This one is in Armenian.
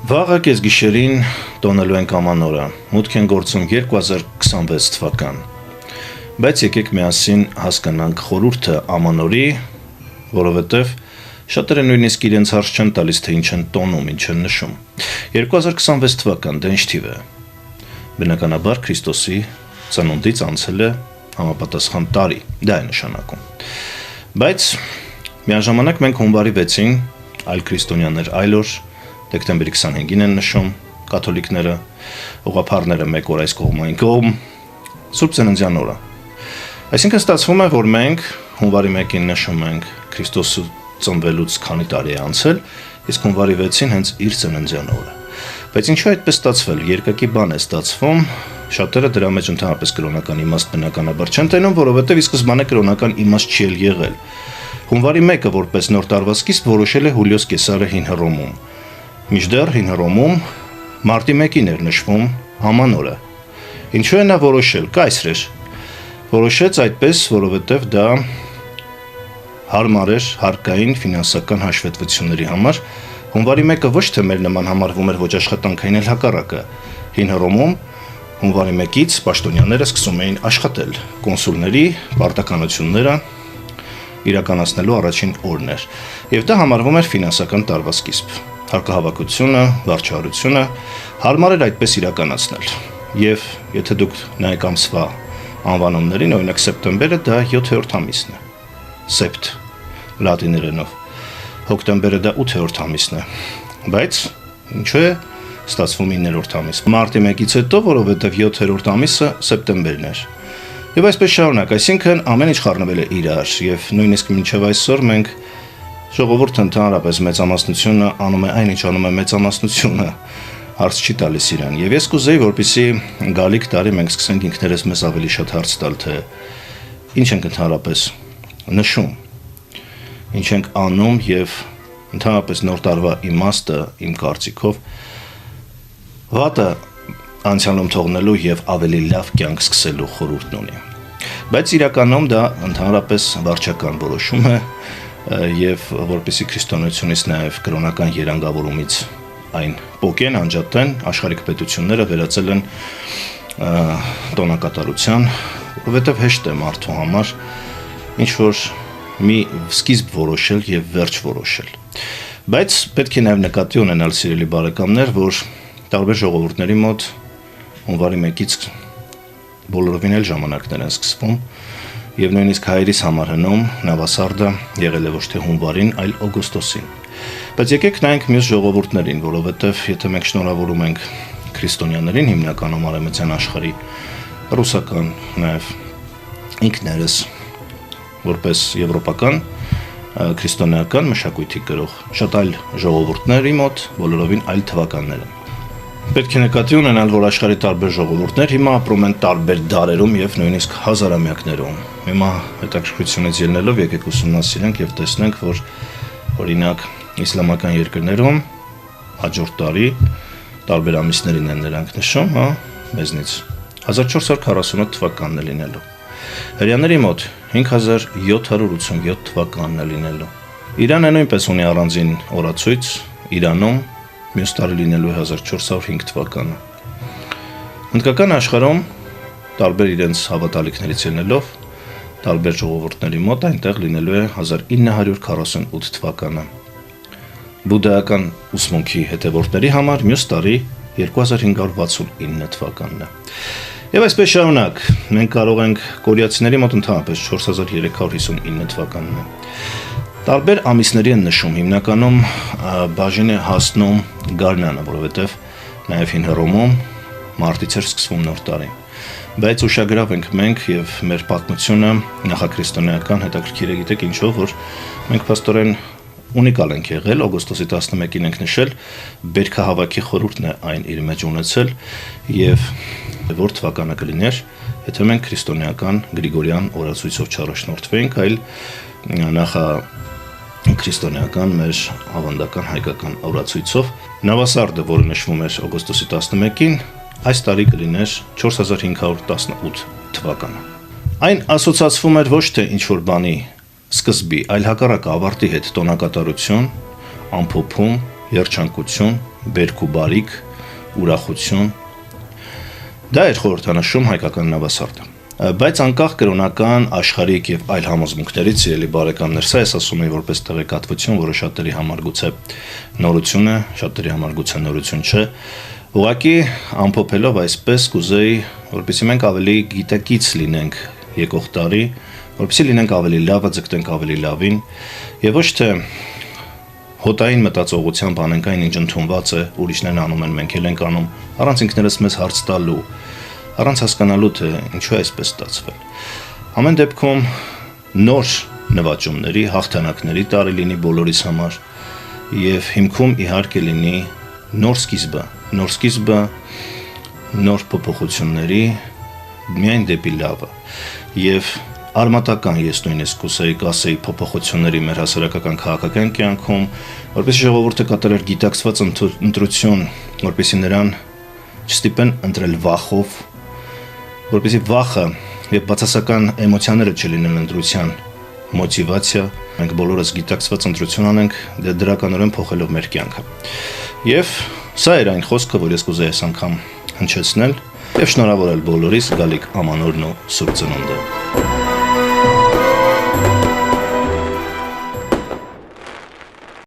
Վաղը կեսգիշերին տոնելու ենք ամանորը, մուտք են գործում 2026 թվական, բայց եկեք միասին հասկանանք խորհուրդը ամանորի, որովհետև շատերը նույնիսկ իրենց հարց չեն տալիս, թե ինչ են տոնում, ինչ են նշում։ 2026 թվական դա ինչ թիվ է։ Բնականաբար Քրիստոսի ծնունդից անցել է համապատասխան տարի, դա է նշանակում։ Բայց միաժամանակ մենք հունվարի 6-ին այլ քրիստոնյաներ այլ օր դեկտեմբերի 25-ին են նշում կաթոլիկները, ուղղափառները մեկ օր այս կողմային կողմ, Սուրբ Ծննդյան օրը։ Այսինքն ստացվում է, որ մենք հունվարի 1-ին նշում ենք Քրիստոսը ծնվելուց քանի տարի է անցել, իսկ հունվարի 6-ին հենց իր ծննդյան օրը։ Բայց ինչու այդպես ստացվել, երկակի բան է ստացվում, շատերը դրա մեջ ընդհանրապես կրոնական իմաստ բնականաբար չեն տենում, որովհետև ի սկզբանե կրոնական իմաստ չի եղել։ Հունվարի 1-ը որպես նոր տարվա սկիզբ որոշել է Հուլիոս Կեսարը Հին Հռոմում։ Մինչդեռ Հին Հռոմում մարտի 1-ին էր նշվում ամանորը։ Ինչու է նա որոշել, կայսր էր։ Որոշեց այդպես, որովհետև դա հարմար էր հարկային ֆինանսական հաշվետվությունների համար։ Հունվարի 1-ը ոչ թե մեր նման համարվում էր ոչ աշխատանքային, այլ հակառակը։ Հին Հռոմում հունվարի 1-ից պաշտոնյաները սկսում էին աշխատել։ Կոնսուլների պարտականությունները իրականացնելու առաջին օրն էր։ Եվ դա համարվում էր ֆինանսական տարվա սկիզբ։ Հարկահավաքությունը, վարչահարությունը հարմար էր այդպես իրականացնել։ Եվ եթե դուք նայեք ամսվա անվանումներին, օրինակ սեպտեմբերը դա 7-րդ ամիսն է։ Սեպտ լատիներենով։ Հոկտեմբերը դա 8-րդ ամիսն է։ Բայց ինչու է ստացվում 9-րդ ամիս։ Մարտի 1-ից հետո, որովհետև 7-րդ ամիսը սեպտեմբերն էր։ Եվ այսպես շարունակ, այսինքն ամեն ինչ խառնվել է իրար, եւ նույնիսկ մինչև այսօր մենք ժողովուրդը ընդհանրապես մեծամասնությունը անում է այն, ինչ անում է մեծամասնությունը, հարց չի տալիս իրան։ Եվ ես կուզեի, որպեսզի գալիք տարի մենք սկսենք ինքներս մեզ ավելի շատ հարց տալ, թե ինչ ենք ընդհանրապես նշում, ինչ ենք անում եւ ընդհանրապես նոր տարվա իմաստը իմ կարծիքով վատը անցյալում թողնելու եւ ավելի լավ կյանք սկսելու խորհուրդն ունի։ Բայց իրականում դա ընդհանրապես վարչական որոշում է եւ որպեսզի քրիստոնեությունից նաեւ կրոնական երանգավորումից այն փոկեն անջատեն, աշխարհիկ պետությունները վերածել են տոնակատարության, որովհետեւ հեշտ է մարդու համար ինչ որ մի սկիզբ որոշել եւ վերջ որոշել։ Բայց պետք է նաեւ նկատի ունենալ, սիրելի բարեկամներ, որ տարբեր ժողովուրդների մոտ հունվարի 1-ից բոլորովին էլ ժամանակներ են սկսվում եւ նույնիսկ հայերիս համար հնում նավասարդը եղել է ոչ թե հունվարին, այլ օգոստոսին։ Բայց եկեք նայենք մյուս ժողովուրդներին, որովհետեւ եթե մենք շնորհավորում ենք քրիստոնյաներին հիմնականում արևմտյան աշխարհի ռուսական, նաեւ ինքներս որպես եվրոպական քրիստոնեական մշակույթի գրող շատ այլ ժողովուրդների մոտ բոլորովին այլ թվականներ են։ Պետք է նկատի ունենալ, որ աշխարհի տարբեր ժողովուրդներ հիմա ապրում են տարբեր դարերում եւ նույնիսկ հազարամյակներում։ Հիմա հետաքրքրությունից ելնելով եկեք ուսումնասիրենք եւ տեսնենք, որ օրինակ իսլամական երկրներում հաջորդ տարի տարբեր ամիսներին են նրանք նշում, մեզնից 1448 թվականն է լինելու։ Հрьяաների մոտ 5787 թվականն է լինելու։ Իրանը նույնպես ունի առանձին օրացույց, Իրանում մյուս տարի լինելու է 1405 թվականը։ Հնդկական աշխարհում տարբեր իրենց հավատալիքներից ելնելով տարբեր ժողովուրդների մոտ այնտեղ լինելու է 1948 թվականը։ Բուդդայական ուսմունքի հետևորդների համար մյուս տարի 2569 թվականն է։ Եվ այսպես շարունակ, մենք կարող ենք կորեացիների մոտ ընդհանրապես 4359 թվականն է։ Տարբեր ամիսների են նշում, հիմնականում բաժին է հասնում գարնանը, որովհետև նաև Հին Հռոմում մարտից էր սկսվում նոր տարին։ Բայց ուշագրավ ենք մենք եւ մեր պատմությունը նախաքրիստոնեական հետաքրքիր է, գիտեք ինչով, որ մենք փաստորեն ունիկալ ենք եղել, օգոստոսի 11-ին ենք նշել, բերքահավաքի խորհուրդն է այն իր մեջ ունեցել եւ որ թվականը կլիներ, եթե մենք քրիստոնեական Գրիգորյան օրացույցով չառաջնորդվեինք, այլ նախա քրիստոնեական մեր ավանդական հայկական օրացույցով նավասարդը, որը նշվում էր օգոստոսի 11-ին, այս տարի կլիներ 4518 թվականը։ Այն ասոցացվում էր ոչ թե ինչ որ բանի սկզբի, այլ հակառակը ավարտի հետ տոնակատարություն, ամփոփում, երջանկություն, բերք ու բարիք, ուրախություն։ Դա էր խորհրդանշում հայկական նավասարդը։ Բայց անկախ կրոնական, աշխարհիկ եւ այլ համոզմունքներից, սիրելի բարեկամներ, սա ես ասում եմ որպես տեղեկատվություն, որը շատերի համար գուցե նորություն է, շատերի համար գուցե նորություն չէ։ Ուղղակի ամփոփելով այսպես կուզեի, որպեսզի մենք ավելի գիտակից լինենք եկող տարի, որպեսզի լինենք ավելի լավը, ձգտենք ավելի լավին եւ ոչ թե հոտային մտածողությամբ անենք այն ինչ ընդունված է, ուրիշներն անում են, մենք էլ ենք անում, առանց ինքներս մեզ հարց տալու, առանց հասկանալու թե ինչու է այսպես ստացվել։ Ամեն դեպքում նոր նվաճումների, հաղթանակների տարի լինի բոլորիս համար եւ հիմքում իհարկե լինի նոր սկիզբը, նոր փոփոխությունների միայն դեպի լավը եւ արմատական ես նույնիսկ կուսեի կասեի փոփոխությունների մեր հասարակական քաղաքական կյանքում, որպեսզի ժողովուրդը կատարեր գիտակցված ընտրություն, որպեսզի նրան չստիպեն ընտրել վախով, որպեսզի վախը եւ բացասական էմոցիաները չլինեն ընտրության մոտիվացիա, մենք բոլորս գիտակցված ընտրություն անենք դրականորեն փոխելով մեր կյանքը։ Եվ սա էր այն խոսքը, որ ես կուզեի այս անգամ հնչեցնել եւ շնորհավորել բոլորիս գալիք ամանորն ու Սուրբ Ծնունդը։